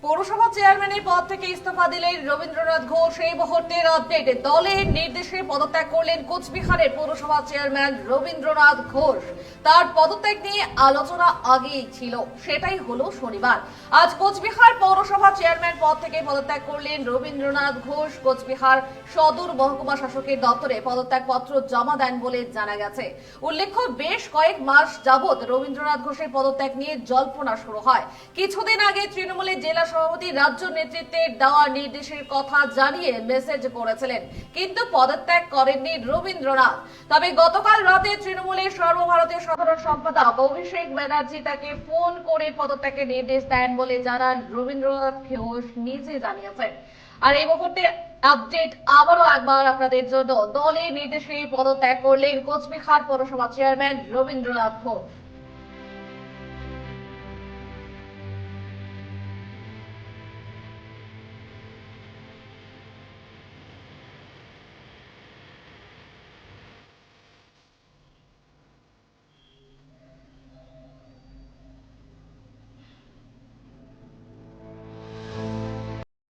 পৌরসভা চেয়ারম্যানের পদ থেকে ইস্তফা দিলেন রবীন্দ্রনাথ ঘোষ। এই মুহূর্তের আপডেট, দলের নির্দেশে পদত্যাগ করলেন কোচবিহারের পৌরসভা চেয়ারম্যান রবীন্দ্রনাথ ঘোষ। তার পদত্যাগ নিয়ে আলোচনা আগেই ছিল, সেটাই হলো শনিবার। আজ কোচবিহার পৌরসভা চেয়ারম্যান পদ থেকে পদত্যাগ করলেন রবীন্দ্রনাথ ঘোষ। কোচবিহার সদর মহকুমা শাসকের দপ্তরে পদত্যাগপত্র জমা দেন বলে জানা গেছে। উল্লেখ্য, বেশ কয়েক মাস যাবৎ রবীন্দ্রনাথ ঘোষের পদত্যাগ নিয়ে জল্পনা শুরু হয়। কিছুদিন আগে তৃণমূলের জেলা সভাপতি রাজ্য নেতৃত্বের দেওয়া নির্দেশের কথা জানিয়ে মেসেজ করেছিলেন, কিন্তু পদত্যাগ করেননি রবীন্দ্রনাথ। তবে গতকাল রাতে তৃণমূলের সর্বভারতীয় সাধারণ সম্পাদক অভিষেক ব্যানার্জি তাকে ফোন করে পদত্যাগের নির্দেশ দেন বলে জানান রবীন্দ্রনাথ ঘোষ নিজে জানিয়েছেন। আর এই মুহূর্তে আপডেট আবারও একবার আপনাদের জন্য, দলের নির্দেশে পদত্যাগ করলেন কোচবিহার পৌরসভা চেয়ারম্যান রবীন্দ্রনাথ ঘোষ।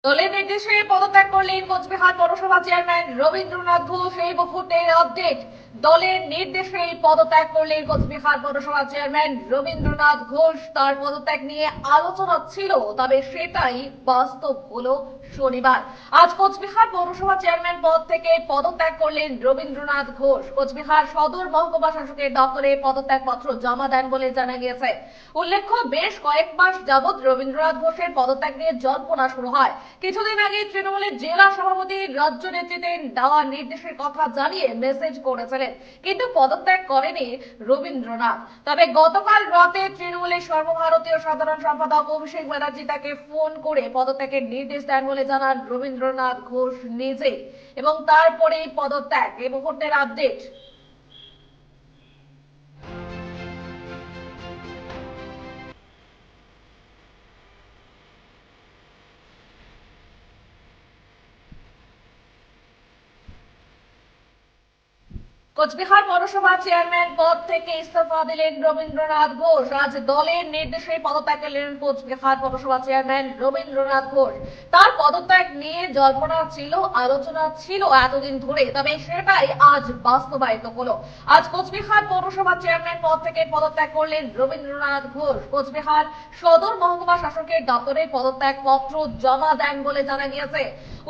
দলের নির্দেশে পদত্যাগ করলেন কোচবিহার পৌরসভা চেয়ারম্যান রবীন্দ্রনাথ ঘোষ। এই মুহূর্তের আপডেট, দলের নির্দেশে পদত্যাগ করলেন কোচবিহার পৌরসভা চেয়ারম্যান রবীন্দ্রনাথ ঘোষ। তার পদত্যাগ নিয়ে আলোচনা ছিল, তবে সেটাই বাস্তব হলো শনিবার। আজ কোচবিহার পৌরসভা চেয়ারম্যান পদ থেকে পদত্যাগ করলেন রবীন্দ্রনাথ ঘোষ। কোচবিহার সদর মহকুমা শাসকের দপ্তরে পদত্যাগপত্র জমা দেন বলে জানা গিয়েছে। উল্লেখ্য, বেশ কয়েক মাস যাবৎ রবীন্দ্রনাথ ঘোষের পদত্যাগ নিয়ে জল্পনা শুরু হয়। কিছুদিন আগে তৃণমূলের জেলা সভাপতি রাজ্য নেতৃত্বের দেওয়া নির্দেশের কথা জানিয়ে মেসেজ করেছিলেন, কিন্তু পদত্যাগ করেনি রবীন্দ্রনাথ। তবে গতকাল রাতে তৃণমূলের সর্বভারতীয় সাধারণ সম্পাদক অভিষেক ব্যানার্জি তাকে ফোন করে পদত্যাগের নির্দেশ দেন বলে জানান রবীন্দ্রনাথ ঘোষ নিজে, এবং তারপরেই পদত্যাগ। এই মুহূর্তের আপডেট। কোচবিহার পৌরসভা চেয়ারম্যান পদ থেকে ইস্তফা দিলেন রবীন্দ্রনাথ ঘোষ। আজ দলের নির্দেশে পদত্যাগ করলেন কোচবিহার পৌরসভা চেয়ারম্যান রবীন্দ্রনাথ ঘোষ। তার পদত্যাগ নিয়ে জল্পনা ছিল, আলোচনা ছিল এতদিন ধরে, তবে সেটাই আজ বাস্তবায়িত হলো। আজ কোচবিহার পৌরসভা চেয়ারম্যান পদ থেকে পদত্যাগ করলেন রবীন্দ্রনাথ ঘোষ। কোচবিহার সদর মহকুমা শাসকের দপ্তরে পদত্যাগ পত্র জমা দেন বলে জানা গিয়েছে।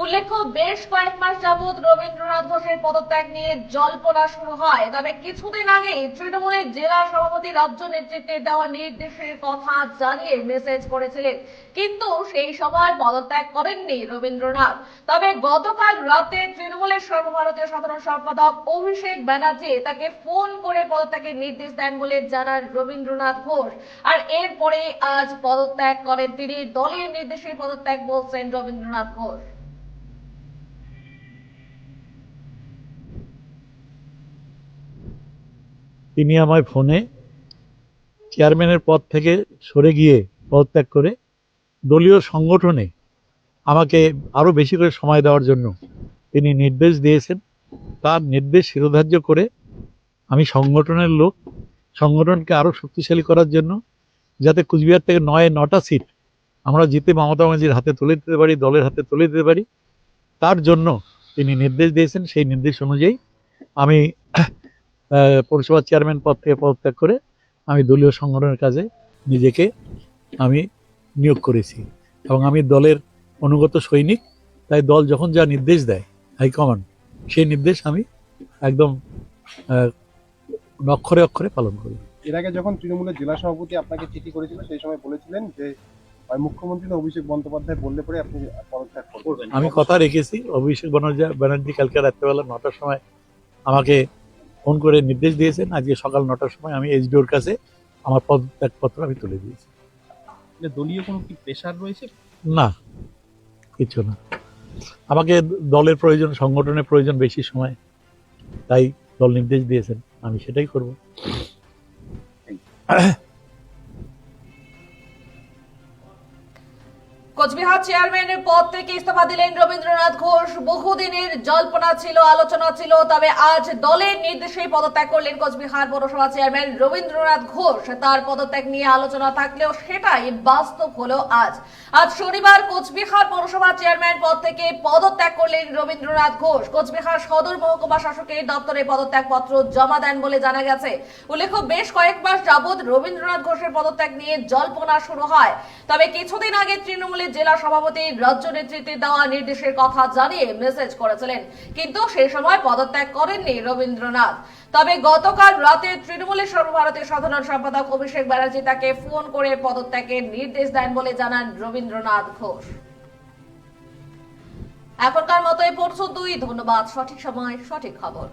উল্লেখ্য, বেশ কয়েক মাস যাবৎ রবীন্দ্রনাথ ঘোষের পদত্যাগ নিয়ে জল্পনা শুরু হয়। তবে কিছুদিন আগে তৃণমূলের জেলা সভাপতি রাজ্য নেতৃত্বের দেওয়া নির্দেশের কথা জানিয়ে মেসেজ করেছিলেন, কিন্তু সেই সময় পদত্যাগ করেননি রবীন্দ্রনাথ। তবে গতকাল রাতে তৃণমূলের সর্বভারতীয় সাধারণ সম্পাদক অভিষেক ব্যানার্জি তাকে ফোন করে পদত্যাগের নির্দেশ দেন বলে জানান রবীন্দ্রনাথ ঘোষ। আর এরপরে আজ পদত্যাগ করেন তিনি। দলের নির্দেশে পদত্যাগ বলছেন রবীন্দ্রনাথ ঘোষ। তিনি আমায় ফোনে চেয়ারম্যানের পদ থেকে সরে গিয়ে পদত্যাগ করে দলীয় সংগঠনে আমাকে আরও বেশি করে সময় দেওয়ার জন্য তিনি নির্দেশ দিয়েছেন। তার নির্দেশ শিরোধার্য করে আমি সংগঠনের লোক, সংগঠনকে আরও শক্তিশালী করার জন্য, যাতে কুচবিহার থেকে 9টা সিট আমরা জিতে মমতা ব্যানার্জির হাতে তুলে দিতে পারি, দলের হাতে তুলে দিতে পারি, তার জন্য তিনি নির্দেশ দিয়েছেন। সেই নির্দেশ অনুযায়ী আমি পৌরসভা চেয়ারম্যান পদ থেকে পদত্যাগ করে আমি দলীয় সংগঠনের কাজে নিজেকে আমি নিয়োগ করেছি, এবং আমি দলের অনুগত সৈনিক। তাই দল যখন যা নির্দেশ দেয় হাইকমান্ড, সেই নির্দেশ আমি একদম অক্ষরে অক্ষরে পালন করি। এর আগে যখন তৃণমূলের জেলা সভাপতি আপনাকে চিঠি করেছিল, সেই সময় বলেছিলেন যে মুখ্যমন্ত্রী অভিষেক বন্দ্যোপাধ্যায় বললে পরে আপনি পদত্যাগ করবেন। আমি কথা রেখেছি। অভিষেক ব্যানার্জি কালকে রাত্রেবেলা 9টার সময় আমাকে ফোন করে নির্দেশ দিয়েছেন। আজকে সকাল 9টার সময় আমি এসডিওর কাছে আমার পদত্যাগপত্র আমি তুলে দিয়েছি। দলীয় কোনো কি প্রেশার রয়েছে? না, কিছু না। আমাকে দলের প্রয়োজন, সংগঠনের প্রয়োজন বেশি সময়, তাই দল নির্দেশ দিয়েছেন, আমি সেটাই করব। কোচবিহার চেয়ারম্যানের পদ থেকে ইস্তফা দিলেন রবীন্দ্রনাথ ঘোষ। বহুদিনের জল্পনা ছিল, আলোচনা ছিল, তবে আজ দলের নির্দেশেই পদত্যাগ করলেন কোচবিহার পৌরসভা চেয়ারম্যান রবীন্দ্রনাথ ঘোষ। তার পদত্যাগ নিয়ে আলোচনা থাকলেও সেটাই বাস্তব হলো আজ। আজ শনিবার কোচবিহার পৌরসভা চেয়ারম্যান পদ থেকে পদত্যাগ করলেন রবীন্দ্রনাথ ঘোষ। কোচবিহার সদর মহকুমা শাসকের দপ্তরে পদত্যাগ পত্র জমা দেন বলে জানা গেছে। উল্লেখ্য, বেশ কয়েক মাস যাবৎ রবীন্দ্রনাথ ঘোষের পদত্যাগ নিয়ে জল্পনা শুরু হয়। তবে কিছুদিন আগে তৃণমূলের জেলা সভাপতি রাজ্য নেতৃত্বে দেওয়া নির্দেশের কথা জানিয়ে মেসেজ করেছিলেন, কিন্তু সেই সময় পদত্যাগ করেননি রবীন্দ্রনাথ। তবে গতকাল রাতে তৃণমূলের সর্বভারতীয় সাধারণ সম্পাদক অভিষেক ব্যানার্জি তাকে ফোন করে পদত্যাগের নির্দেশ দেন বলে জানান রবীন্দ্রনাথ ঘোষ। এখনকার মতো এই পর্যন্তই। ধন্যবাদ। সঠিক সময় সঠিক খবর।